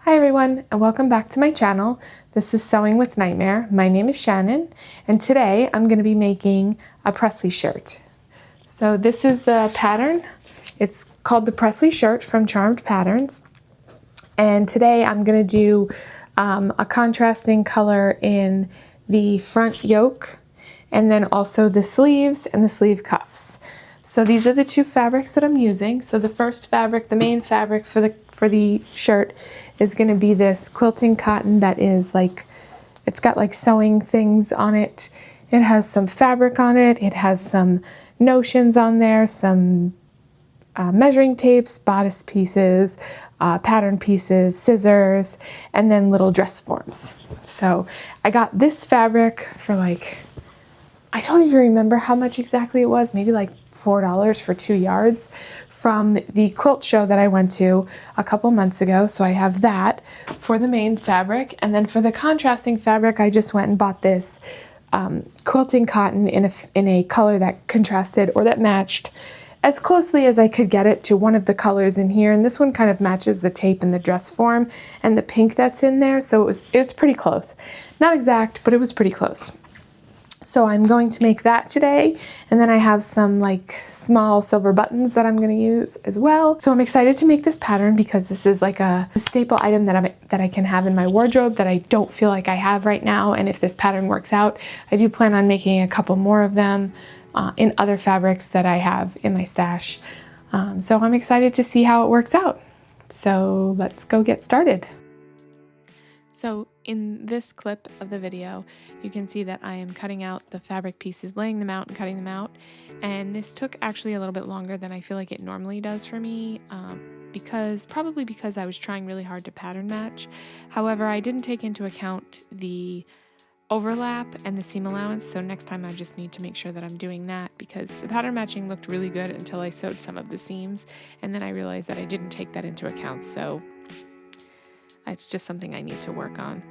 Hi everyone, and welcome back to my channel. This is Sewing with Nightmare. My name is Shannon, and today I'm going to be making a Presley shirt. So this is the pattern. It's called the Presley shirt from Charmed Patterns. And today I'm going to do a contrasting color in the front yoke, and then also the sleeves and the sleeve cuffs. So these are the two fabrics that I'm using. So the first fabric, the main fabric for the shirt, is going to be this quilting cotton that is like, it's got like sewing things on it. It has some fabric on it. It has some notions on there, some measuring tapes, bodice pieces, pattern pieces, scissors, and then little dress forms. So I got this fabric for like, I don't even remember how much exactly it was, maybe like $4 for 2 yards from the quilt show that I went to a couple months ago. So I have that for the main fabric. And then for the contrasting fabric, I just went and bought this quilting cotton in a color that contrasted or that matched as closely as I could get it to one of the colors in here. And this one kind of matches the tape and the dress form and the pink that's in there. So it was pretty close. Not exact, but it was pretty close. So I'm going to make that today, and then I have some like small silver buttons that I'm going to use as well. So I'm excited to make this pattern because this is like a staple item that I can have in my wardrobe that I don't feel like I have right now. And if this pattern works out, I do plan on making a couple more of them in other fabrics that I have in my stash. So I'm excited to see how it works out. So let's go get started. So in this clip of the video, you can see that I am cutting out the fabric pieces, laying them out and cutting them out. And this took actually a little bit longer than I feel like it normally does for me, probably because I was trying really hard to pattern match. However, I didn't take into account the overlap and the seam allowance, so next time I just need to make sure that I'm doing that, because the pattern matching looked really good until I sewed some of the seams, and then I realized that I didn't take that into account, so it's just something I need to work on.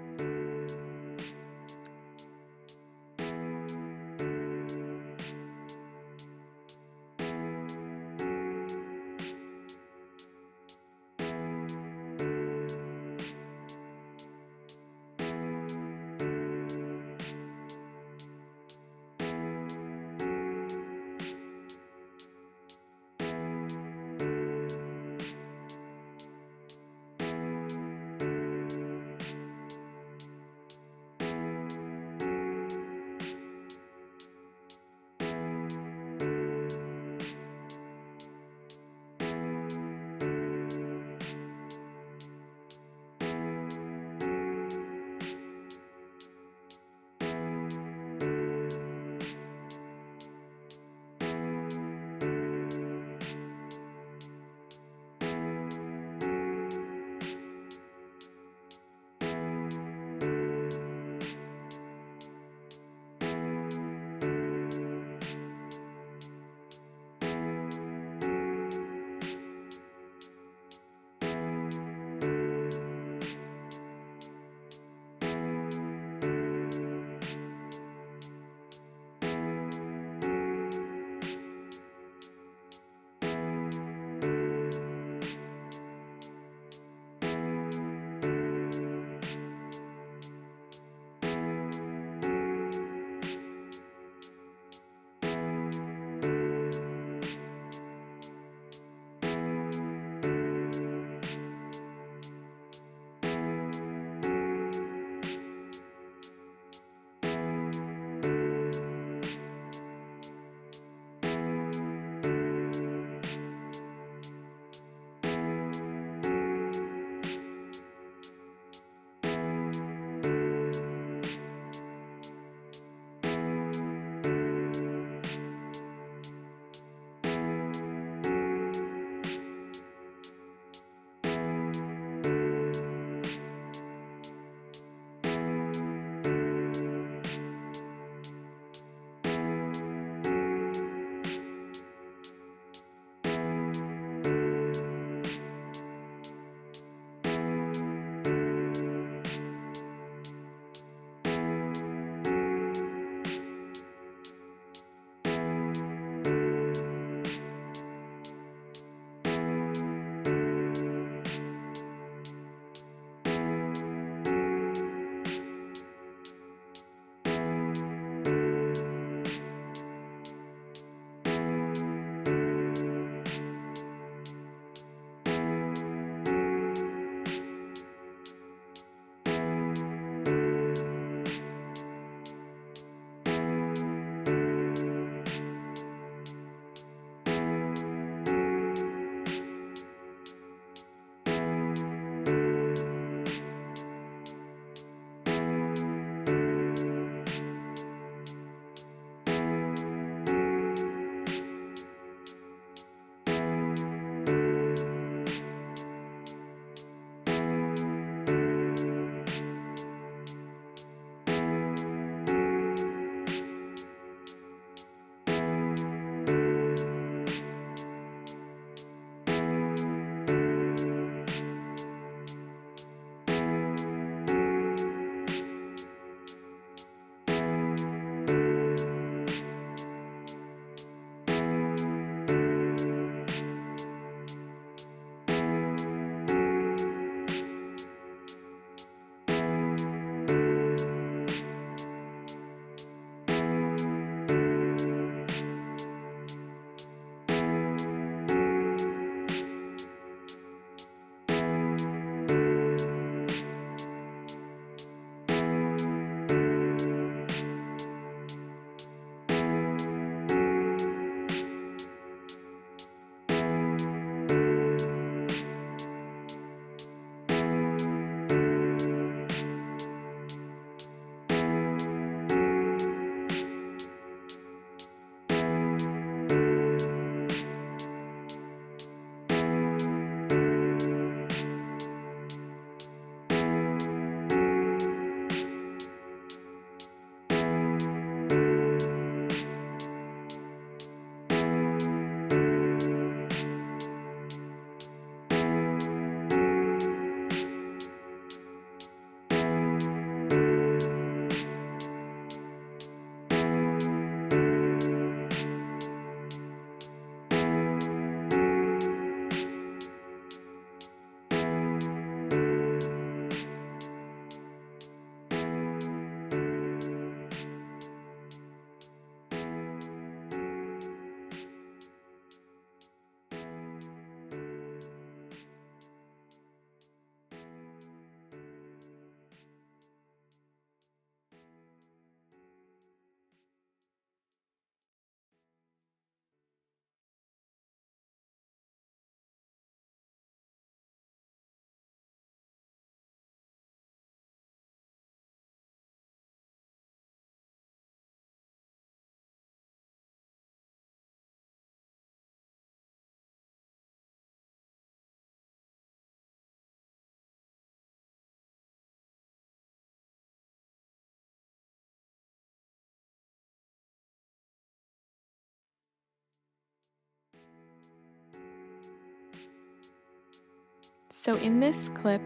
So in this clip,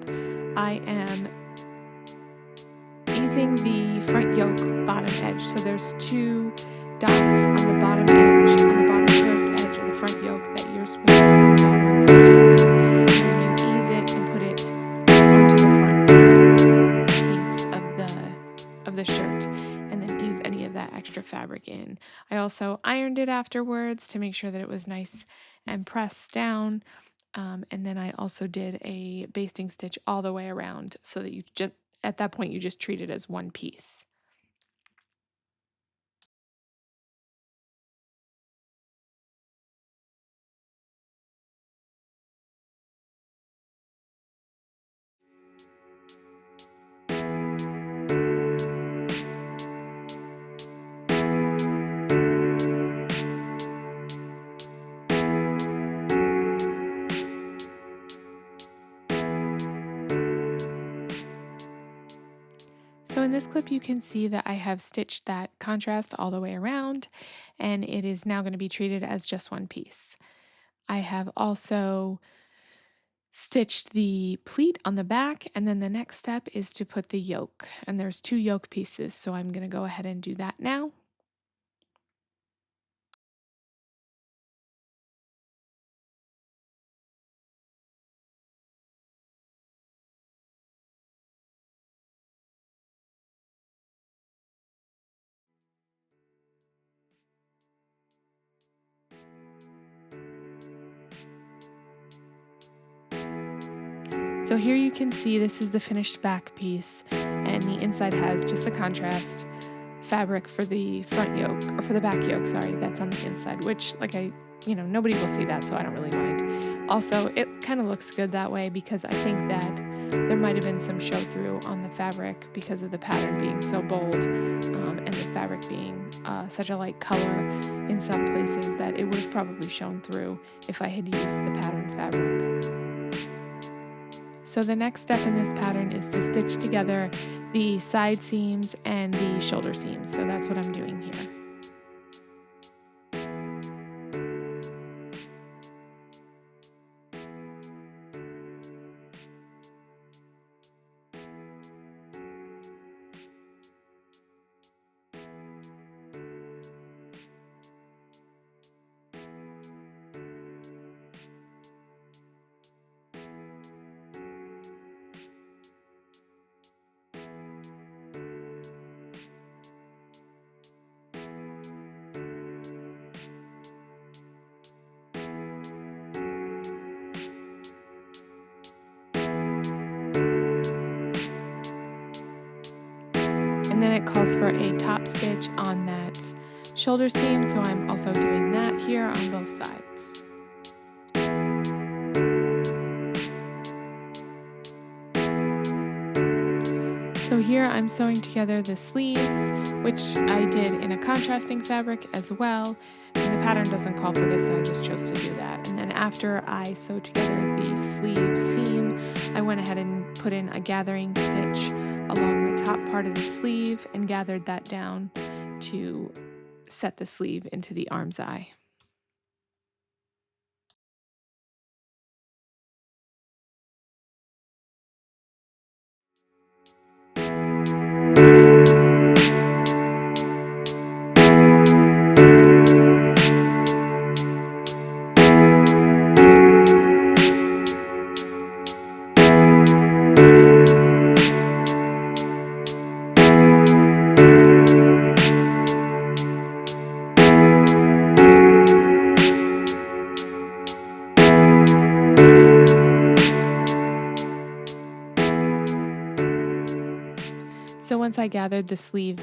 I am easing the front yoke bottom edge. So there's two dots on the bottom edge, on the bottom curved edge of the front yoke that you're supposed to put some gathering stitches in. And then you ease it and put it onto the front piece of the shirt, and then ease any of that extra fabric in. I also ironed it afterwards to make sure that it was nice and pressed down. And then I also did a basting stitch all the way around so that you just, at that point, you just treat it as one piece. So in this clip, you can see that I have stitched that contrast all the way around, and it is now going to be treated as just one piece. I have also stitched the pleat on the back, and then the next step is to put the yoke. And there's two yoke pieces, so I'm going to go ahead and do that now. So here you can see this is the finished back piece, and the inside has just the contrast fabric for the front yoke, or for the back yoke, sorry, that's on the inside, which nobody will see that, so I don't really mind. Also, it kind of looks good that way because I think that there might have been some show through on the fabric because of the pattern being so bold, and the fabric being such a light color in some places that it would have probably shown through if I had used the pattern fabric. So the next step in this pattern is to stitch together the side seams and the shoulder seams. So that's what I'm doing here. And then it calls for a top stitch on that shoulder seam, so I'm also doing that here on both sides. So here I'm sewing together the sleeves, which I did in a contrasting fabric as well. And the pattern doesn't call for this, so I just chose to do that. And then after I sewed together the sleeve seam, I went ahead and put in a gathering stitch along the top part of the sleeve and gathered that down to set the sleeve into the arm's eye. So once I gathered the sleeve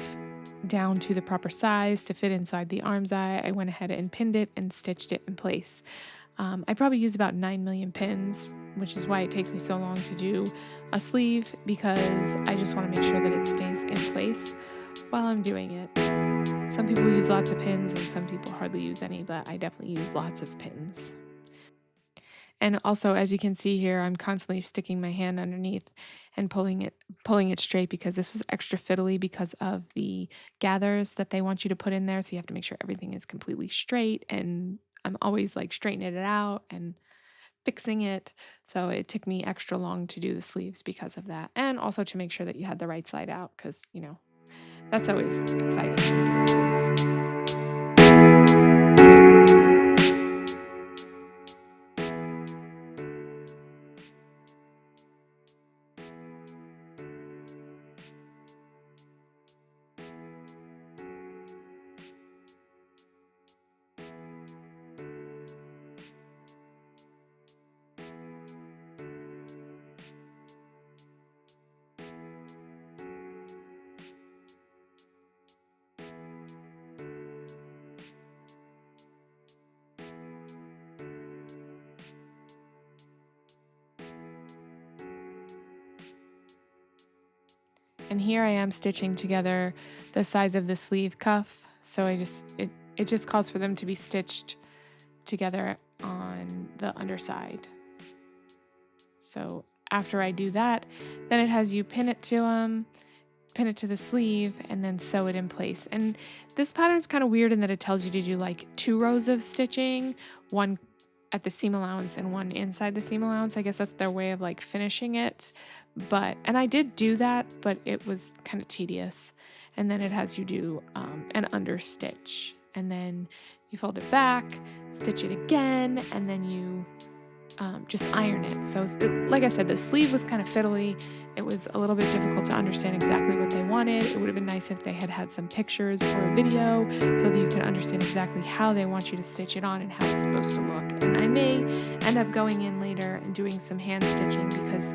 down to the proper size to fit inside the arm's eye, I went ahead and pinned it and stitched it in place. I probably use about 9 million pins, which is why it takes me so long to do a sleeve, because I just want to make sure that it stays in place while I'm doing it. Some people use lots of pins and some people hardly use any, but I definitely use lots of pins. And also, as you can see here, I'm constantly sticking my hand underneath and pulling it straight, because this was extra fiddly because of the gathers that they want you to put in there. So you have to make sure everything is completely straight, and I'm always like straightening it out and fixing it. So it took me extra long to do the sleeves because of that. And also to make sure that you had the right side out because, you know, that's always exciting when you're doing sleeves. And here I am stitching together the sides of the sleeve cuff. So it just calls for them to be stitched together on the underside. So after I do that, then it has you pin it to the sleeve and then sew it in place. And this pattern's kind of weird in that it tells you to do like 2 rows of stitching, one at the seam allowance and one inside the seam allowance. I guess that's their way of like finishing it. And I did do that, but it was kind of tedious. And then it has you do an understitch, and then you fold it back, stitch it again, and then you just iron it. So like I said, the sleeve was kind of fiddly. It was a little bit difficult to understand exactly what they wanted. It would have been nice if they had some pictures or a video so that you can understand exactly how they want you to stitch it on and how it's supposed to look. And I may end up going in later and doing some hand stitching because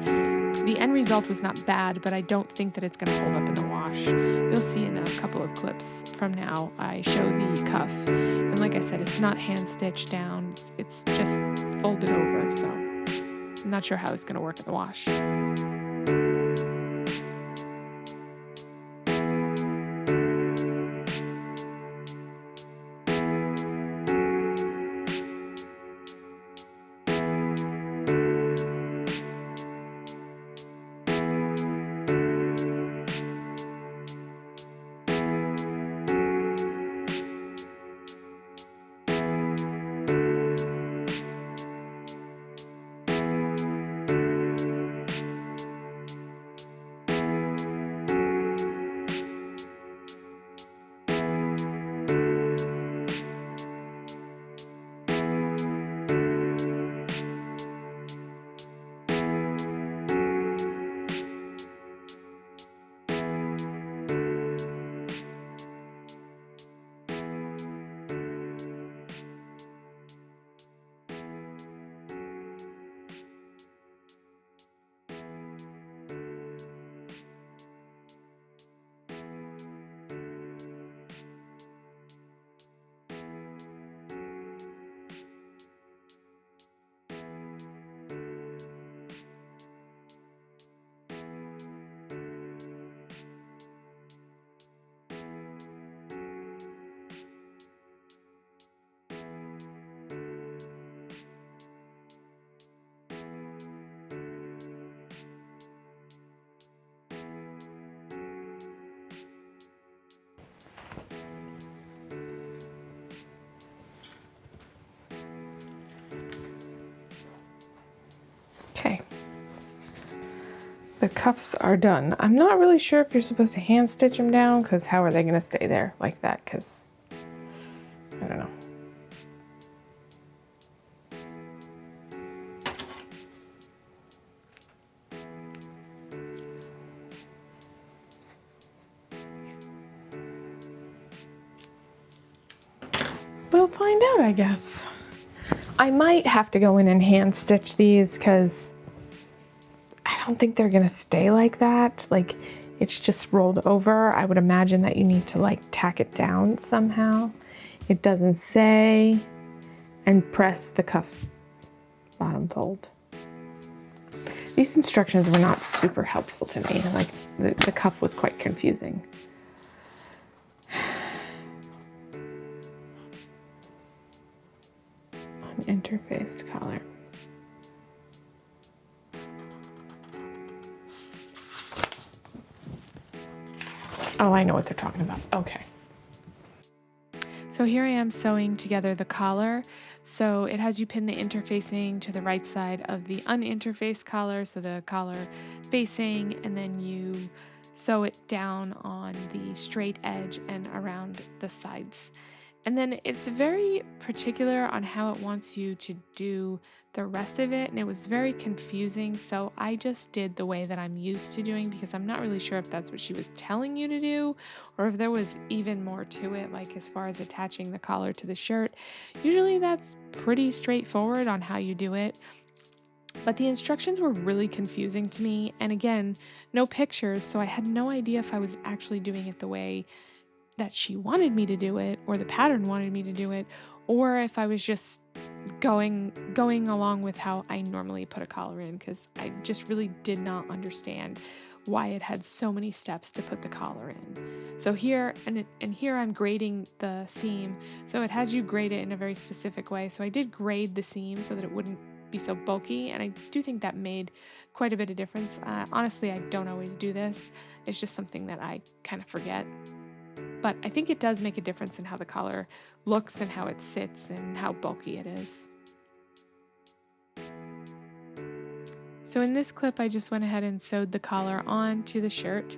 the end result was not bad, but I don't think that it's going to hold up in the wash. You'll see in a couple of clips from now, I show the cuff. And like I said, it's not hand stitched down. It's just folded over. So I'm not sure how it's going to work in the wash. Okay. The cuffs are done. I'm not really sure if you're supposed to hand stitch them down because how are they going to stay there like that? Because I don't know. We'll find out, I guess. I might have to go in and hand stitch these because I don't think they're gonna stay like that. Like it's just rolled over. I would imagine that you need to like tack it down somehow. It doesn't say. And press the cuff bottom fold. These instructions were not super helpful to me. Like the cuff was quite confusing. Interfaced collar. Oh, I know what they're talking about. Okay. So here I am sewing together the collar. So it has you pin the interfacing to the right side of the uninterfaced collar, so the collar facing, and then you sew it down on the straight edge and around the sides. And then it's very particular on how it wants you to do the rest of it, and it was very confusing. So I just did the way that I'm used to doing because I'm not really sure if that's what she was telling you to do or if there was even more to it, like as far as attaching the collar to the shirt. Usually that's pretty straightforward on how you do it. But the instructions were really confusing to me. And again, no pictures, so I had no idea if I was actually doing it the way that she wanted me to do it or the pattern wanted me to do it, or if I was just going along with how I normally put a collar in, because I just really did not understand why it had so many steps to put the collar in. So here and here I'm grading the seam, so it has you grade it in a very specific way. So I did grade the seam so that it wouldn't be so bulky, and I do think that made quite a bit of difference. Honestly, I don't always do this. It's just something that I kind of forget. But I think it does make a difference in how the collar looks and how it sits and how bulky it is. So in this clip, I just went ahead and sewed the collar on to the shirt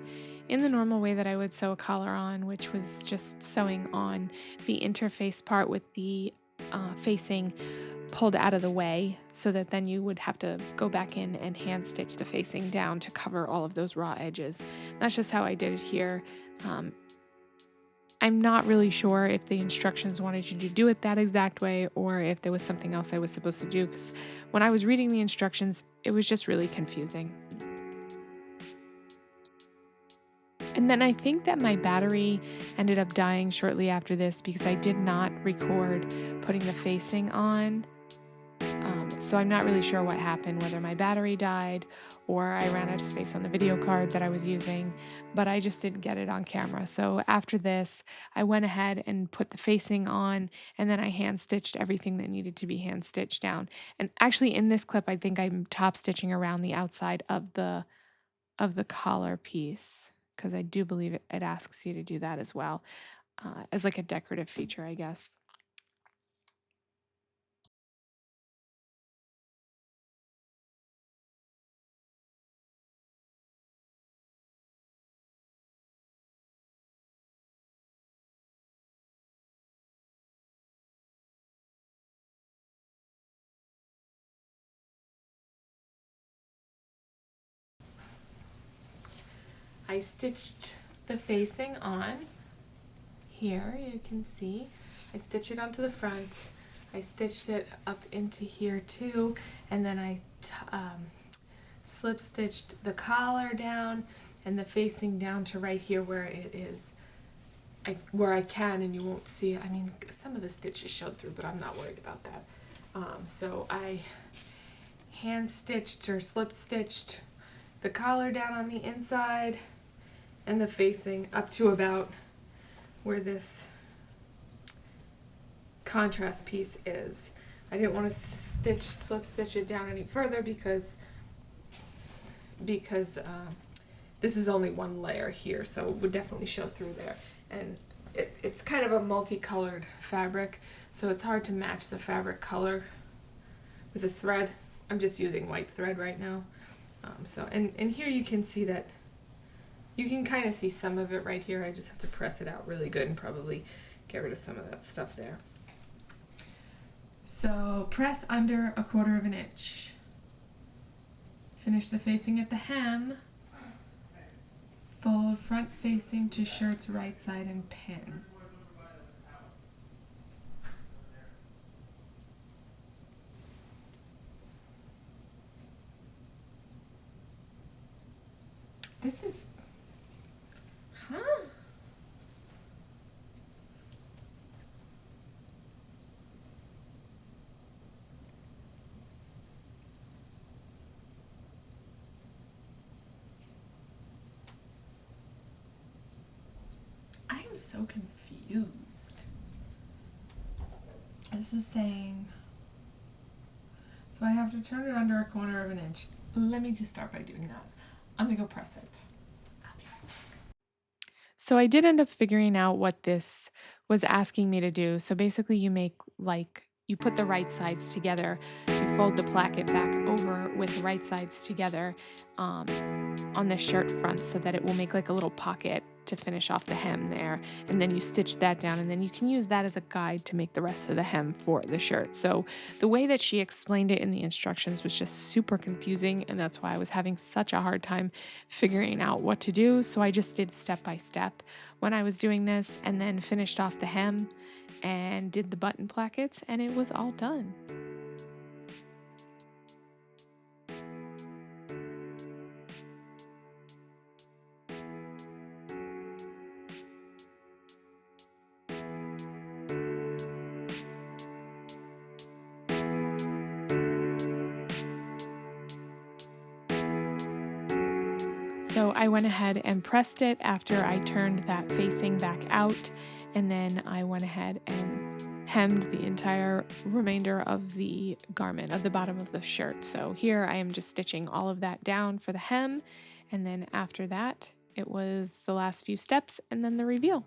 in the normal way that I would sew a collar on, which was just sewing on the interface part with the facing pulled out of the way, so that then you would have to go back in and hand stitch the facing down to cover all of those raw edges. That's just how I did it here. I'm not really sure if the instructions wanted you to do it that exact way or if there was something else I was supposed to do, because when I was reading the instructions, it was just really confusing. And then I think that my battery ended up dying shortly after this because I did not record putting the facing on. So I'm not really sure what happened, whether my battery died or I ran out of space on the video card that I was using, but I just didn't get it on camera. So after this, I went ahead and put the facing on, and then I hand stitched everything that needed to be hand stitched down. And actually in this clip, I think I'm top stitching around the outside of the collar piece, because I do believe it asks you to do that as well, as like a decorative feature, I guess. I stitched the facing on. Here you can see I stitched it onto the front. I stitched it up into here too, and then I slip stitched the collar down and the facing down to right here where it is, where I can, and you won't see it. I mean, some of the stitches showed through, but I'm not worried about that. So I hand stitched or slip stitched the collar down on the inside and the facing up to about where this contrast piece is. I didn't want to slip stitch it down any further because this is only one layer here, so it would definitely show through there. And it's kind of a multicolored fabric, so it's hard to match the fabric color with a thread. I'm just using white thread right now. And here you can see that you can kind of see some of it right here. I just have to press it out really good and probably get rid of some of that stuff there. So press under 1/4 of an inch. Finish the facing at the hem. Fold front facing to shirt's right side and pin. This is, huh? I am so confused. This is saying, so I have to turn it under 1/4 of an inch. Let me just start by doing that. I'm gonna go press it. I'll be right back. So I did end up figuring out what this was asking me to do. So basically you make like you put the right sides together, you fold the placket back over with the right sides together on the shirt front so that it will make like a little pocket to finish off the hem there. And then you stitch that down, and then you can use that as a guide to make the rest of the hem for the shirt. So the way that she explained it in the instructions was just super confusing, and that's why I was having such a hard time figuring out what to do. So I just did step by step when I was doing this, and then finished off the hem and did the button plackets, and it was all done. So I went ahead and pressed it after I turned that facing back out, and then I went ahead and hemmed the entire remainder of the garment, of the bottom of the shirt. So here I am just stitching all of that down for the hem, and then after that it was the last few steps and then the reveal.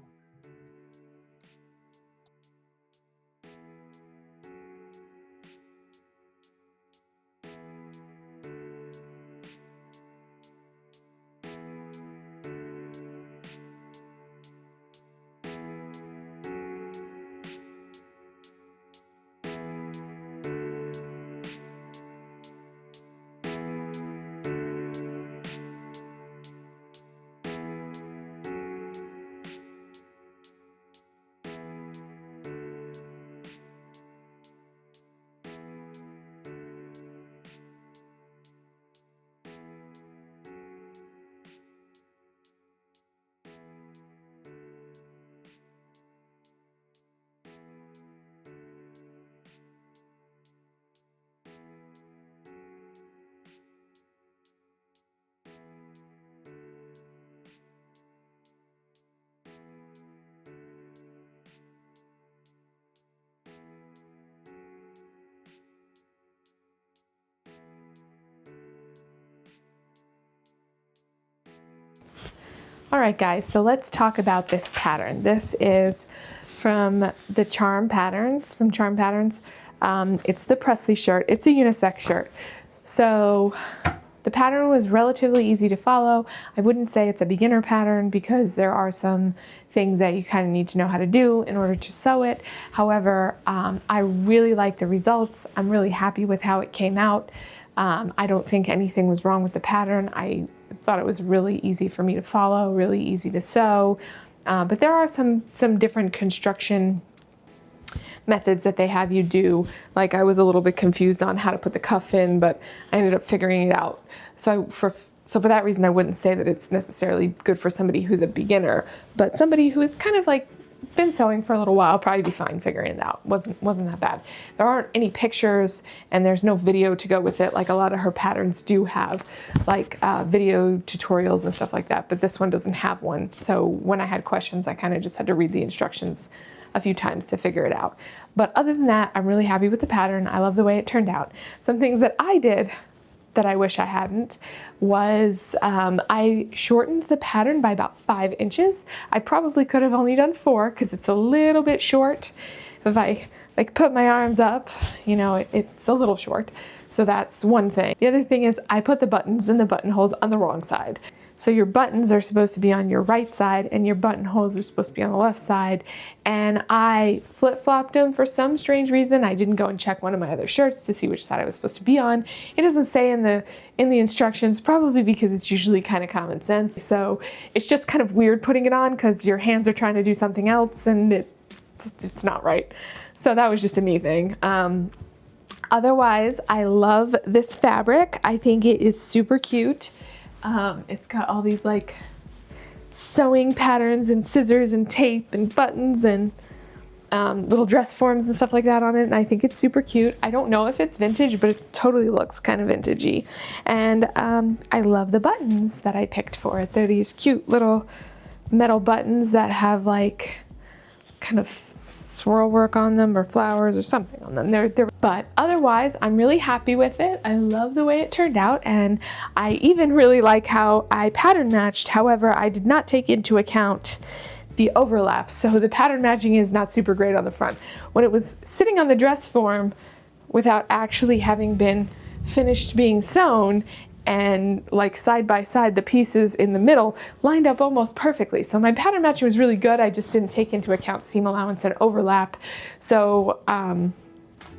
All right, guys, so let's talk about this pattern. This is from the Charm Patterns, it's the Presley shirt. It's a unisex shirt. So the pattern was relatively easy to follow. I wouldn't say it's a beginner pattern because there are some things that you kind of need to know how to do in order to sew it. However, I really like the results. I'm really happy with how it came out. I don't think anything was wrong with the pattern. I thought it was really easy for me to follow, really easy to sew. But there are some different construction methods that they have you do. Like I was a little bit confused on how to put the cuff in, but I ended up figuring it out. So for that reason, I wouldn't say that it's necessarily good for somebody who's a beginner, but somebody who is kind of like been sewing for a little while, probably be fine figuring it out. Wasn't that bad. There aren't any pictures and there's no video to go with it like a lot of her patterns do have, like video tutorials and stuff like that, but this one doesn't have one. So when I had questions, I kind of just had to read the instructions a few times to figure it out. But other than that, I'm really happy with the pattern. I love the way it turned out. Some things that I did that I wish I hadn't was I shortened the pattern by about 5 inches. I probably could have only done 4 because it's a little bit short. If I like put my arms up, you know, it's a little short. So that's one thing. The other thing is I put the buttons and the buttonholes on the wrong side. So your buttons are supposed to be on your right side and your buttonholes are supposed to be on the left side. And I flip-flopped them for some strange reason. I didn't go and check one of my other shirts to see which side I was supposed to be on. It doesn't say in the instructions, probably because it's usually kind of common sense. So it's just kind of weird putting it on because your hands are trying to do something else and it's not right. So that was just a me thing. Otherwise, I love this fabric. I think it is super cute. It's got all these like sewing patterns and scissors and tape and buttons and little dress forms and stuff like that on it, and I think it's super cute. I don't know if it's vintage, but it totally looks kind of vintagey. And I love the buttons that I picked for it. They're these cute little metal buttons that have like kind of swirl work on them or flowers or something on them. But otherwise, I'm really happy with it. I love the way it turned out, and I even really like how I pattern matched. However, I did not take into account the overlap. So the pattern matching is not super great on the front. When it was sitting on the dress form without actually having been finished being sewn, and like side by side, the pieces in the middle lined up almost perfectly. So my pattern matching was really good. I just didn't take into account seam allowance and overlap. So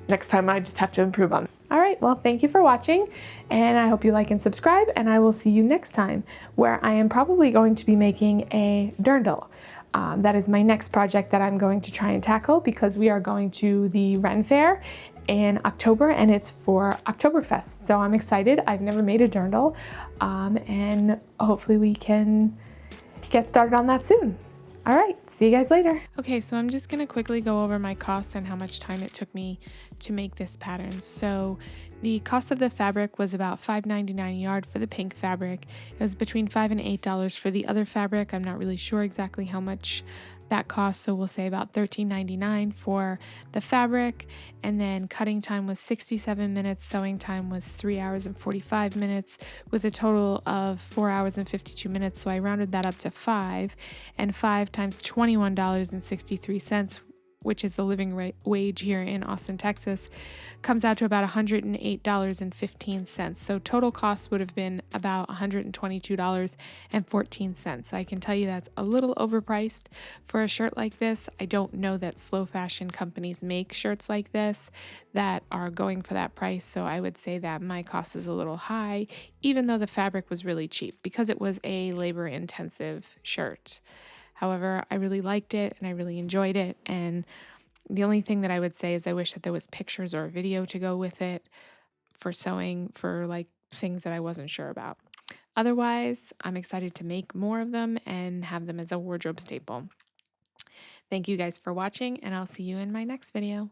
next time I just have to improve on it. All right, well, thank you for watching, and I hope you like and subscribe, and I will see you next time, where I am probably going to be making a dirndl. That is my next project that I'm going to try and tackle, because we are going to the Ren Fair in October, and it's for Oktoberfest. So I'm excited. I've never made a dirndl, and hopefully we can get started on that soon. All right, see you guys later. Okay, so I'm just gonna quickly go over my costs and how much time it took me to make this pattern. So the cost of the fabric was about $5.99 a yard for the pink fabric. It was between $5 and $8 for the other fabric. I'm not really sure exactly how much that cost, so we'll say about $13.99 for the fabric. And then cutting time was 67 minutes, sewing time was 3 hours and 45 minutes, with a total of 4 hours and 52 minutes. So I rounded that up to 5, and 5 times $21.63, which is the living wage here in Austin, Texas, comes out to about $108.15. So total cost would have been about $122.14. So I can tell you that's a little overpriced for a shirt like this. I don't know that slow fashion companies make shirts like this that are going for that price. So I would say that my cost is a little high, even though the fabric was really cheap, because it was a labor-intensive shirt. However, I really liked it and I really enjoyed it. And the only thing that I would say is I wish that there was pictures or a video to go with it for sewing, for like things that I wasn't sure about. Otherwise, I'm excited to make more of them and have them as a wardrobe staple. Thank you guys for watching, and I'll see you in my next video.